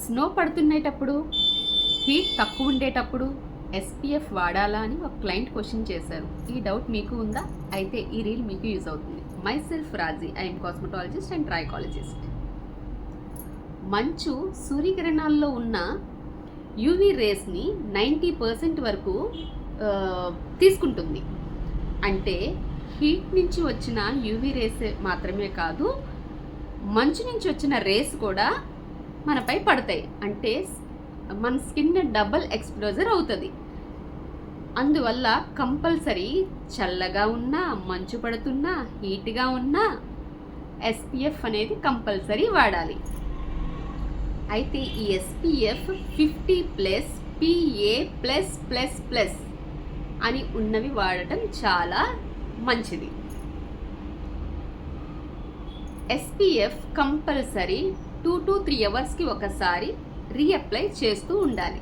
Snow పడుతునేటప్పుడు, heat తక్కువ ఉండేటప్పుడు SPF వాడాలా అని ఒక క్లయింట్ క్వశ్చన్ చేశారు. ఈ డౌట్ మీకు ఉందా? అయితే ఈ రీల్ మీకు యూజ్ అవుతుంది. My self Raji, I'm cosmetologist and trichologist. మంచు సూర్యకిరణాల్లో ఉన్న యూవీ రేస్ని 90% వరకు తీసుకుంటుంది. అంటే హీట్ నుంచి వచ్చిన యూవీ రేస్ మాత్రమే కాదు, మంచు నుంచి వచ్చిన రేస్ కూడా మనపై పడతాయి. అంటే మన స్కిన్ డబుల్ ఎక్స్పోజర్ అవుతుంది. అందువల్ల కంపల్సరీ చల్లగా ఉన్నా, మంచు పడుతున్నా, హీట్గా ఉన్నా ఎస్పీఎఫ్ అనేది కంపల్సరీ వాడాలి. అయితే ఈ ఎస్పీఎఫ్ 50+ PA+++ అని ఉన్నవి వాడటం చాలా మంచిది. ఎస్పీఎఫ్ కంపల్సరీ 2 to 3 అవర్స్కి ఒకసారి రీఅప్లై చేస్తూ ఉండాలి.